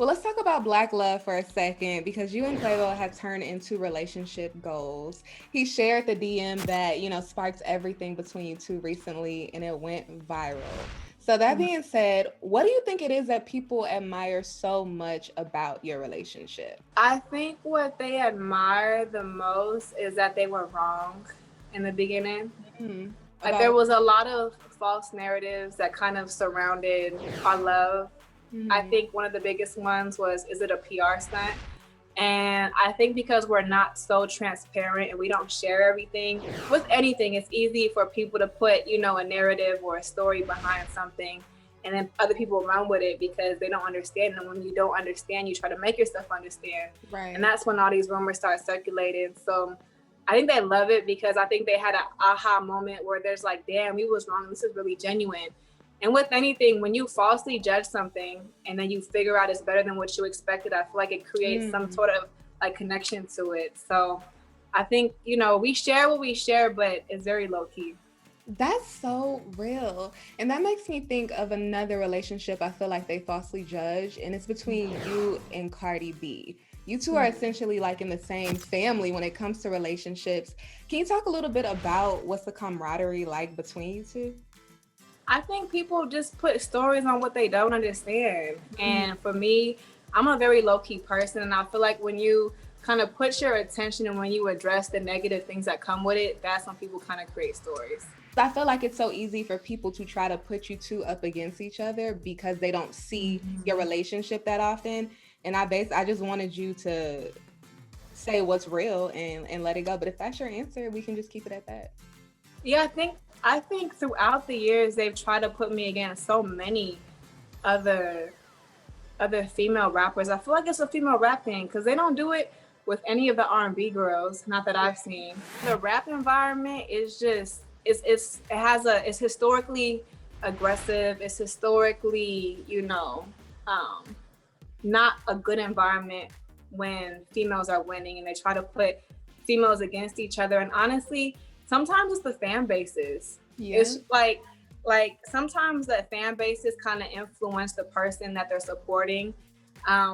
Well, let's talk about Black love for a second because you and Quavo have turned into relationship goals. He shared the DM that, sparked everything between you two recently and it went viral. So that being said, what do you think it is that people admire so much about your relationship? I think what they admire the most is that they were wrong in the beginning. Mm, Like there about was a lot of false narratives that kind of surrounded our love. I mhm. think one of the biggest ones was, is it a PR stunt? And I think because we're not so transparent and we don't share everything with anything, it's easy for people to put, a narrative or a story behind something. And then other people run with it because they don't understand. And when you don't understand, you try to make yourself understand. And Right. that's when all these rumors start circulating. So I think they love it because I think they had an aha moment where there's like, damn, we was wrong. This is really genuine. And with anything, when you falsely judge something and then you figure out it's better than what you expected, I feel like it creates some Mm. sort of like connection to it. So I think, we share what we share, but it's very low key. That's so real. And that makes me think of another relationship I feel like they falsely judge, and it's between you and Cardi B. You two are essentially like in the same family when it comes to relationships. Can you talk a little bit about what's the camaraderie like between you two? I think people just put stories on what they don't understand. And for me, I'm a very low key person. And I feel like when you kind of put your attention and when you address the negative things that come with it, that's when people kind of create stories. I feel like it's so easy for people to try to put you two up against each other because they don't see your relationship that often. And I just wanted you to say what's real and let it go. But if that's your answer, we can just keep it at that. Yeah, I think throughout the years they've tried to put me against so many other other female rappers. I feel like it's a female rap thing because they don't do it with any of the R&B girls, not that I've seen. The rap environment is just it's historically aggressive. It's historically, um, not a good environment when females are winning and they try to put females against each other. And honestly, sometimes it's the fan bases. Yeah. It's like sometimes the fan bases kind of influence the person that they're supporting.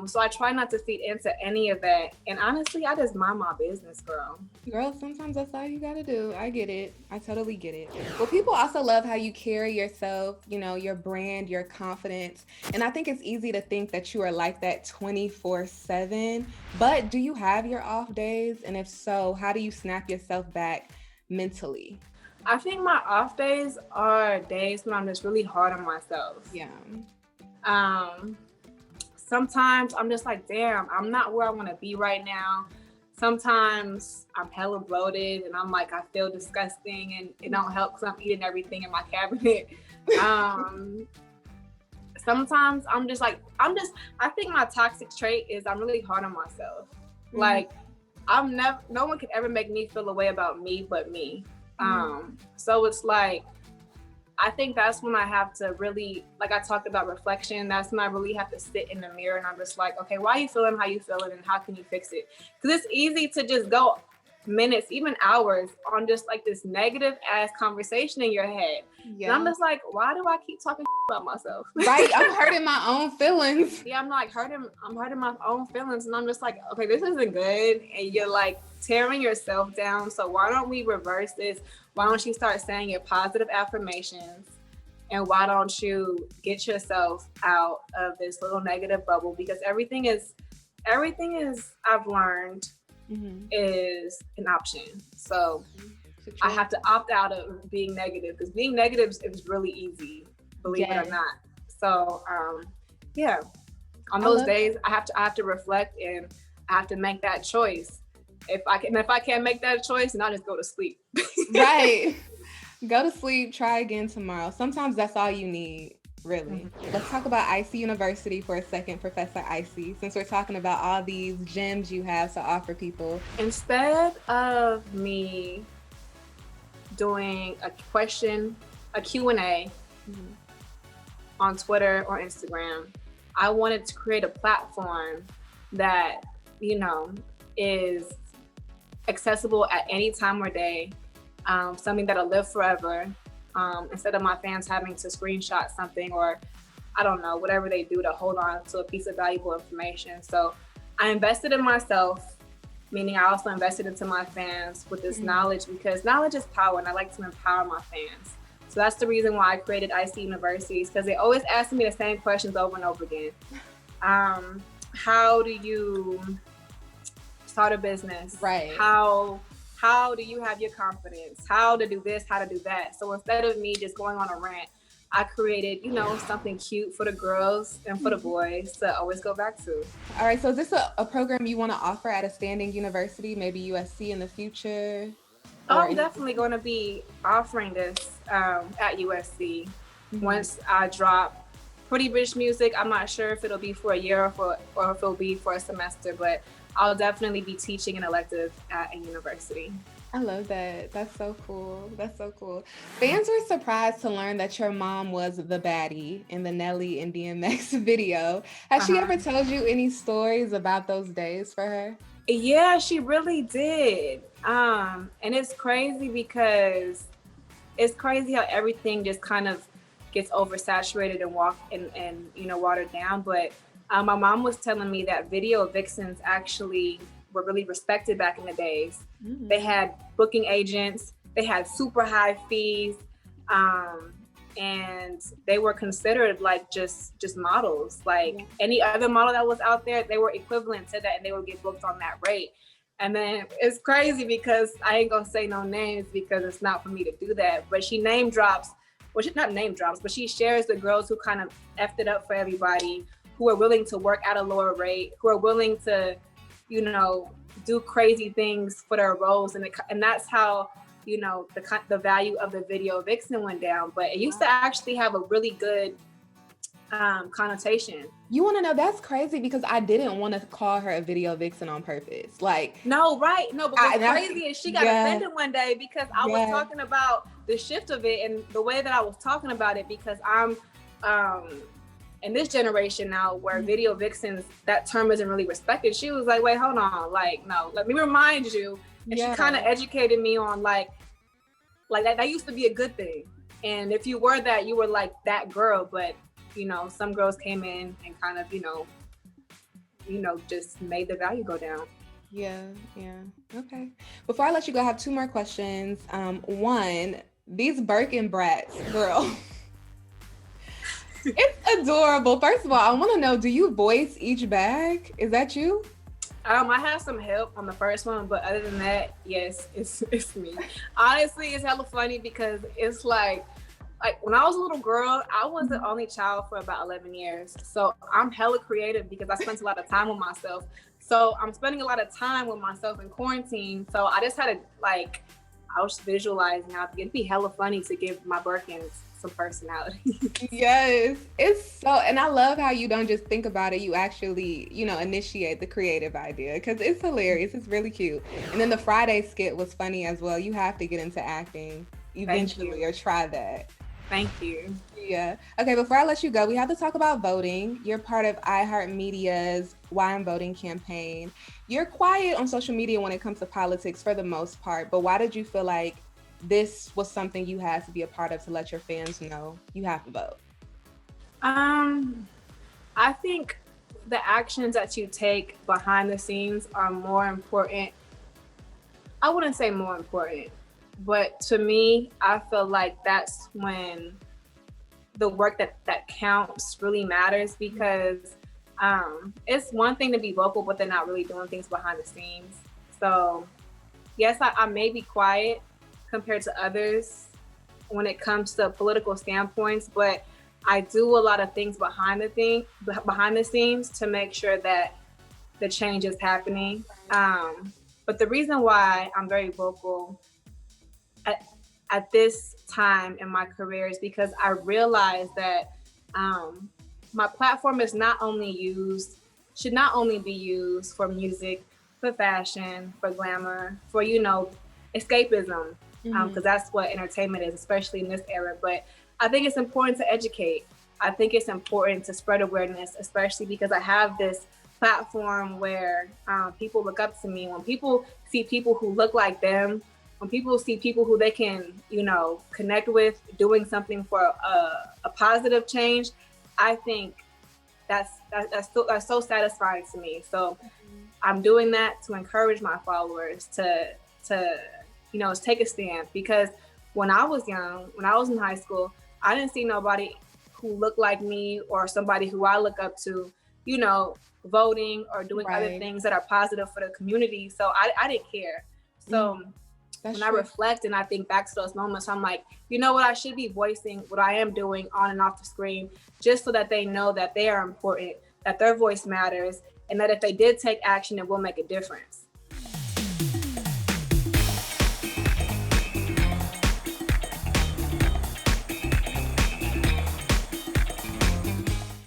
So I try not to feed into any of that. And honestly, I just mind my business, girl. Girl, sometimes that's all you gotta do. I get it. I totally get it. Well, people also love how you carry yourself, your brand, your confidence. And I think it's easy to think that you are like that 24/7. But do you have your off days? And if so, how do you snap yourself back mentally? I think my off days are days when I'm just really hard on myself. Yeah. Um, Sometimes I'm just like, damn, I'm not where I want to be right now. Sometimes I'm hella bloated and I'm like, I feel disgusting and it don't help because I'm eating everything in my cabinet. Um, Sometimes I think my toxic trait is I'm really hard on myself. Like, no one can ever make me feel a way about me but me. So it's like, I think that's when I have to really, like I talked about reflection, that's when I really have to sit in the mirror and I'm just like, okay, why are you feeling how you feeling and how can you fix it? Because it's easy to just go minutes, even hours on just like this negative ass conversation in your head. And I'm Yeah. just like, why do I keep talking about myself? Right. I'm hurting my own feelings. Yeah, I'm hurting my own feelings. And I'm just like, okay, this isn't good. And you're like tearing yourself down. So why don't we reverse this? Why don't you start saying your positive affirmations? And why don't you get yourself out of this little negative bubble? Because everything is I've learned is an option. So I have to opt out of being negative because being negative is really easy, believe it or not. So yeah, on those days I have to reflect and I have to make that choice. If I can't make that choice, then I'll just go to sleep. Right. Go to sleep, try again tomorrow. Sometimes that's all you need, really. Let's talk about Icy University for a second, Professor Icy, since we're talking about all these gems you have to offer people. Instead of me doing a Q&A on Twitter or Instagram, I wanted to create a platform that, is accessible at any time or day, something that'll live forever. Instead of my fans having to screenshot something or I don't know, whatever they do to hold on to a piece of valuable information. So I invested in myself, meaning I also invested into my fans with this knowledge, because knowledge is power and I like to empower my fans. So that's the reason why I created Icy University, because they always ask me the same questions over and over again. How do you start a business? Right. How do you have your confidence? How to do this, how to do that? So instead of me just going on a rant, I created, something cute for the girls and for the boys to always go back to. All right, so is this a program you want to offer at a standing university, maybe USC in the future? I'm definitely going to be offering this at USC once I drop Pretty Bitch Music. I'm not sure if it'll be for a year or if it'll be for a semester, but I'll definitely be teaching an elective at a university. I love that. That's so cool. That's so cool. Fans were surprised to learn that your mom was the baddie in the Nelly and DMX video. Has she ever told you any stories about those days for her? Yeah, she really did. And it's crazy because it's crazy how everything just kind of gets oversaturated and watered down. But my mom was telling me that video vixens actually were really respected back in the days. They had booking agents, they had super high fees, and they were considered like just models. Like any other model that was out there, they were equivalent to that, and they would get booked on that rate. And then it's crazy because I ain't gonna say no names because it's not for me to do that, but she name drops, well, she not name drops, but she shares the girls who kind of effed it up for everybody, who are willing to work at a lower rate, who are willing to, do crazy things for their roles. And that's how, the value of the video vixen went down. But it used to actually have a really good connotation. You want to know, that's crazy because I didn't want to call her a video vixen on purpose. Like, no, right. No, but what's crazy is she got offended one day because I was talking about the shift of it and the way that I was talking about it, because I'm in this generation now where video vixens, that term isn't really respected. She was like, wait, hold on. Like, no, let me remind you. And she kind of educated me on like that used to be a good thing. And if you were that, you were like that girl. But, some girls came in and kind of, just made the value go down. Yeah. Okay. Before I let you go, I have two more questions. One, these Birkin brats, girl. It's adorable. First of all, I want to know, do you voice each bag? Is that you? I had some help on the first one, but other than that, yes, it's me. Honestly, it's hella funny because it's like when I was a little girl, I was the only child for about 11 years. So I'm hella creative because I spent a lot of time with myself. So I'm spending a lot of time with myself in quarantine. So I just had to I was visualizing how it'd be hella funny to give my Birkins some personality. Yes, it's so, and I love how you don't just think about it, you actually initiate the creative idea, because it's hilarious. It's really cute. And then the Friday skit was funny as well. You have to get into acting eventually or try that. Thank you. Yeah. Okay, before I let you go, we have to talk about voting. You're part of iHeartMedia's Why I'm Voting campaign. You're quiet on social media when it comes to politics for the most part, but why did you feel like this was something you had to be a part of to let your fans know you have to vote? I think the actions that you take behind the scenes are more important. I wouldn't say more important, but to me, I feel like that's when the work that counts really matters, because it's one thing to be vocal, but they're not really doing things behind the scenes. So yes, I may be quiet compared to others when it comes to political standpoints, but I do a lot of things behind the scenes to make sure that the change is happening. But the reason why I'm very vocal at this time in my career is because I realize that my platform is should not only be used for music, for fashion, for glamour, for escapism. Because that's what entertainment is, especially in this era. But I think it's important to educate. I think it's important to spread awareness, especially because I have this platform where people look up to me. When people see people who look like them, when people see people who they can, connect with, doing something for a positive change, I think that's so satisfying to me. So I'm doing that to encourage my followers to take a stand, because when I was young, when I was in high school, I didn't see nobody who looked like me or somebody who I look up to, voting or doing other Right. things that are positive for the community. So I didn't care. So That's when I true. reflect and I think back to those moments, I'm like, you know what, I should be voicing what I am doing on and off the screen, just so that they know that they are important, that their voice matters, and that if they did take action, it will make a difference.